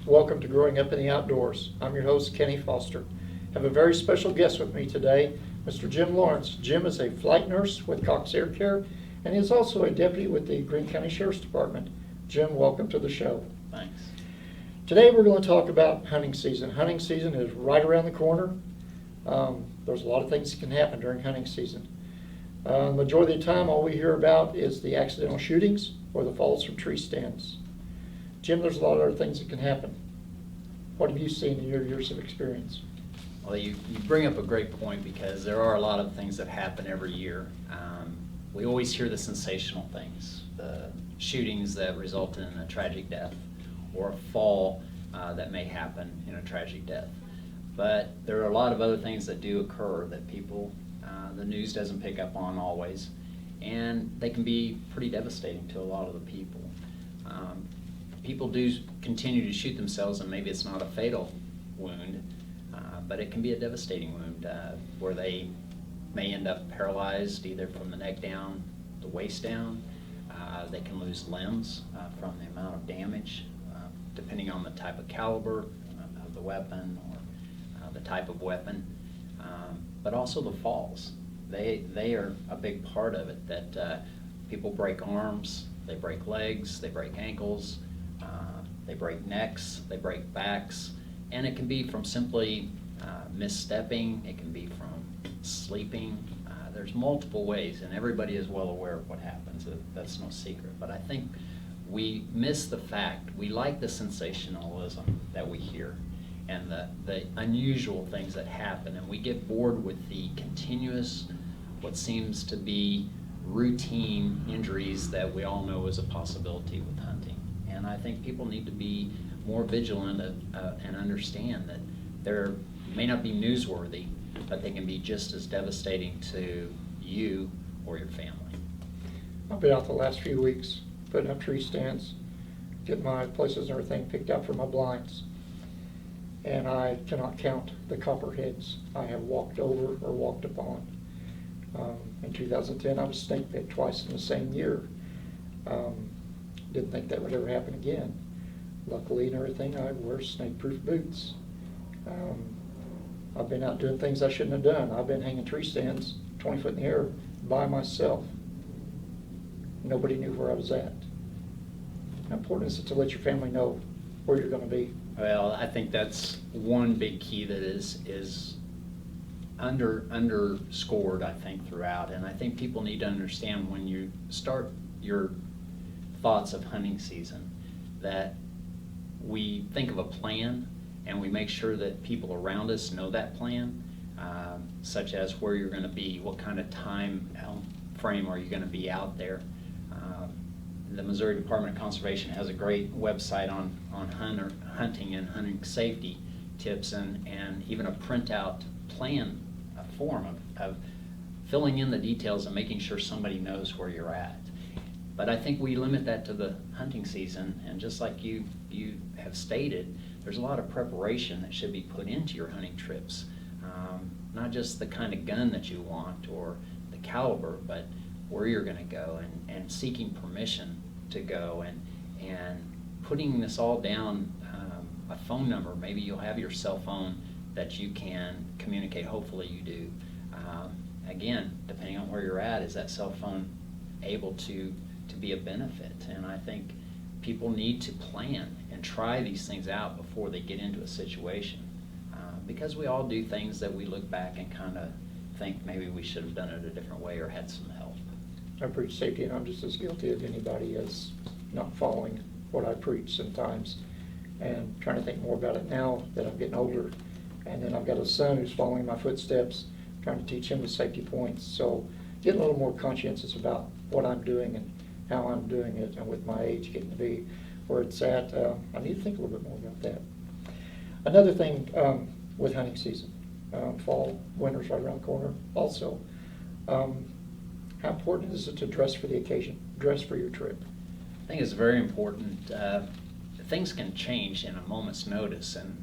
Welcome to Growing Up in the Outdoors. I'm your host, Kenny Foster. I have a very special guest with me today, Mr. Jim Lawrence. Jim is a flight nurse with Cox Air Care, and he is also a deputy with the Greene County Sheriff's Department. Jim, welcome to the show. Thanks. Today we're going to talk about hunting season. Hunting season is right around the corner. There's a lot of things that can happen during hunting season. Majority of the time, all we hear about is the accidental shootings or the falls from tree stands. Jim, there's a lot of other things that can happen. What have you seen in your years of experience? Well, you bring up a great point because there are a lot of things that happen every year. We always hear the sensational things, the shootings that result in a tragic death or a fall that may happen in a tragic death. But there are a lot of other things that do occur that people, the news doesn't pick up on always, and they can be pretty devastating to a lot of the people. People do continue to shoot themselves, and maybe it's not a fatal wound, but it can be a devastating wound where they may end up paralyzed either from the neck down, the waist down. They can lose limbs from the amount of damage, depending on the type of caliber of the weapon or the type of weapon, but also the falls. They are a big part of it, that people break arms, they break legs, they break ankles, they break necks, they break backs, and it can be from simply misstepping, it can be from sleeping. There's multiple ways, and everybody is well aware of what happens. That's no secret. But I think we miss the fact, we like the sensationalism that we hear and the unusual things that happen, and we get bored with the continuous, what seems to be routine injuries that we all know is a possibility with hunting. And I think people need to be more vigilant and understand that they may not be newsworthy, but they can be just as devastating to you or your family. I've been out the last few weeks putting up tree stands, getting my places and everything picked out for my blinds. And I cannot count the copperheads I have walked over or walked upon. In 2010, I was snake bit twice in the same year. Didn't think that would ever happen again. Luckily and everything, I wear snake-proof boots. I've been out doing things I shouldn't have done. I've been hanging tree stands 20 foot in the air by myself. Nobody knew where I was at. How important is it to let your family know where you're going to be? Well, I think that's one big key that is underscored, I think, throughout. And I think people need to understand when you start your thoughts of hunting season that we think of a plan and we make sure that people around us know that plan, such as where you're going to be, what kind of time frame are you going to be out there. The Missouri Department of Conservation has a great website on hunting and hunting safety tips, and even a printout plan, a form of filling in the details and making sure somebody knows where you're at. But I think we limit that to the hunting season, and just like you have stated, there's a lot of preparation that should be put into your hunting trips. Not just the kind of gun that you want or the caliber, but where you're going to go and seeking permission to go and putting this all down, a phone number. Maybe you'll have your cell phone that you can communicate. Hopefully you do. Again, depending on where you're at, is that cell phone able to be a benefit? And I think people need to plan and try these things out before they get into a situation, because we all do things that we look back and kind of think maybe we should have done it a different way or had some help. I preach safety, and I'm just as guilty as anybody as not following what I preach sometimes, and trying to think more about it now that I'm getting older. And then I've got a son who's following my footsteps, trying to teach him the safety points. So getting a little more conscientious about what I'm doing and how I'm doing it, and with my age getting to be where it's at, I need to think a little bit more about that. Another thing with hunting season, fall, winter's right around the corner also. How important is it to dress for the occasion, dress for your trip? I think it's very important. Things can change in a moment's notice, and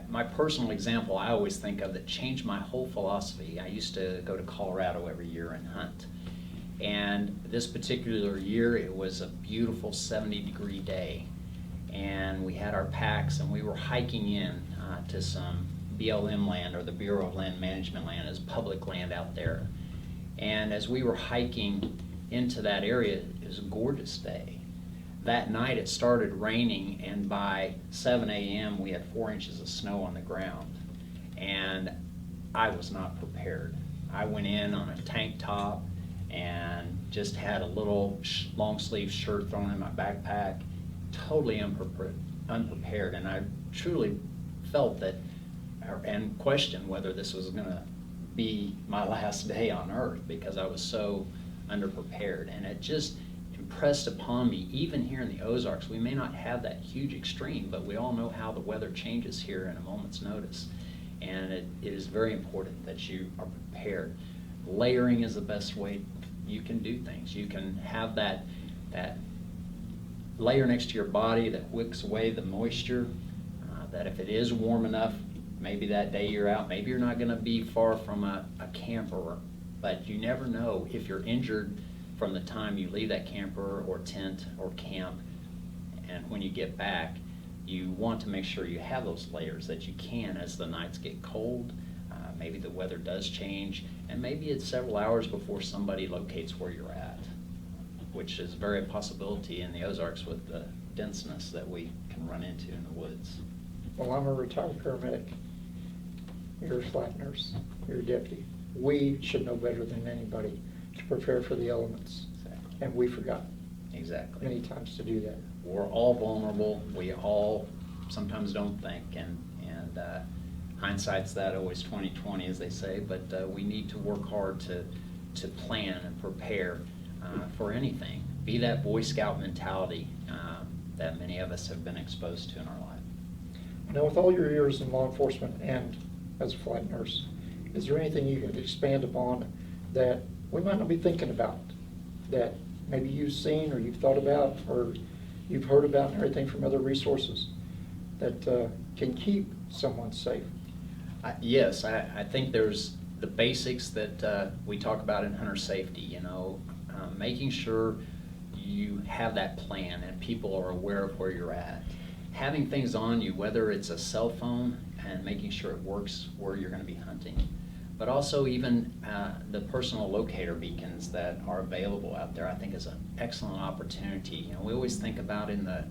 my personal example I always think of that changed my whole philosophy. I used to go to Colorado every year and hunt. And this particular year, it was a beautiful 70-degree day. and we had our packs, and we were hiking in to some BLM land, or the Bureau of Land Management land, is public land out there. And as we were hiking into that area, it was a gorgeous day. That night it started raining, and by 7 a.m. we had 4 inches of snow on the ground. And I was not prepared. I went in on a tank top and just had a little long sleeve shirt thrown in my backpack, totally unprepared. And I truly felt that, and questioned whether this was gonna be my last day on earth, because I was so underprepared. And it just impressed upon me, even here in the Ozarks, we may not have that huge extreme, but we all know how the weather changes here in a moment's notice. And it is very important that you are prepared. Layering is the best way you can do things. You can have that layer next to your body that wicks away the moisture, that if it is warm enough, maybe that day you're out, maybe you're not gonna be far from a camper, but you never know if you're injured from the time you leave that camper or tent or camp, and when you get back, you want to make sure you have those layers that you can as the nights get cold. Maybe the weather does change, and maybe it's several hours before somebody locates where you're at, which is very a possibility in the Ozarks with the denseness that we can run into in the woods. Well, I'm a retired paramedic. You're a flight nurse. You're a deputy. We should know better than anybody to prepare for the elements. Exactly. And we forgot Exactly. many times to do that. We're all vulnerable. We all sometimes don't think, and hindsight's that always 20/20, as they say. But we need to work hard to plan and prepare for anything. Be that Boy Scout mentality that many of us have been exposed to in our life. Now, with all your years in law enforcement and as a flight nurse, is there anything you could expand upon that we might not be thinking about, that maybe you've seen or you've thought about or you've heard about and everything from other resources that can keep someone safe? Yes, I think there's the basics that we talk about in hunter safety, making sure you have that plan and people are aware of where you're at. Having things on you, whether it's a cell phone and making sure it works where you're going to be hunting, but also even the personal locator beacons that are available out there, I think is an excellent opportunity. We always think about in the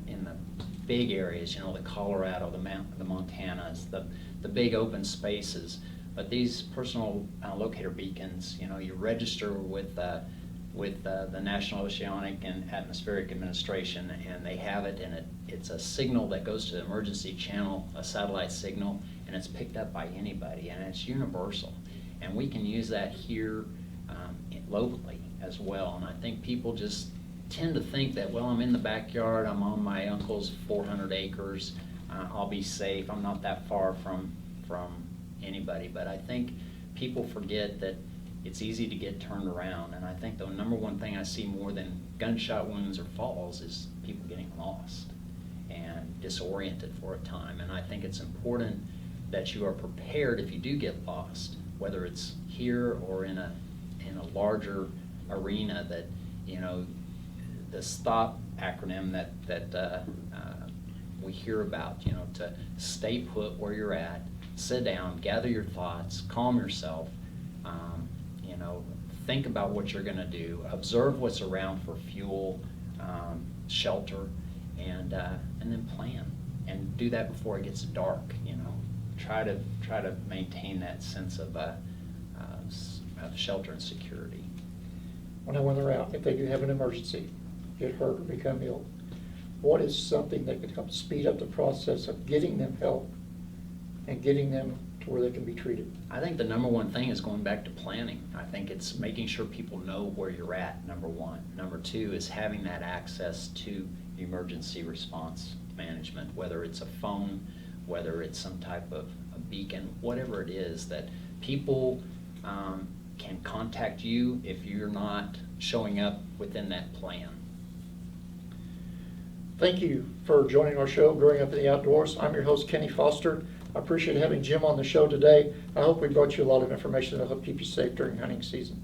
big areas, the Colorado, the Montanas, the big open spaces. But these personal locator beacons, you register with the National Oceanic and Atmospheric Administration, and they have it, and it's a signal that goes to the emergency channel, a satellite signal, and it's picked up by anybody, and it's universal. And we can use that here locally as well. And I think people just tend to think that, well, I'm in the backyard, I'm on my uncle's 400 acres, I'll be safe, I'm not that far from anybody. But I think people forget that it's easy to get turned around. And I think the number one thing I see more than gunshot wounds or falls is people getting lost and disoriented for a time. And I think it's important that you are prepared if you do get lost, whether it's here or in a larger arena, that the STOP acronym that we hear about, to stay put where you're at, sit down, gather your thoughts, calm yourself, think about what you're going to do, observe what's around for fuel, shelter, and then plan, and do that before it gets dark. Try to maintain that sense of shelter and security. Well, when they're out, if they do have an emergency, get hurt or become ill, what is something that could help speed up the process of getting them help and getting them to where they can be treated? I think the number one thing is going back to planning. I think it's making sure people know where you're at, number one. Number two is having that access to emergency response management, whether it's a phone, whether it's some type of a beacon, whatever it is, that people can contact you if you're not showing up within that plan. Thank you for joining our show, Growing Up in the Outdoors. I'm your host, Kenny Foster. I appreciate having Jim on the show today. I hope we brought you a lot of information that will help keep you safe during hunting season.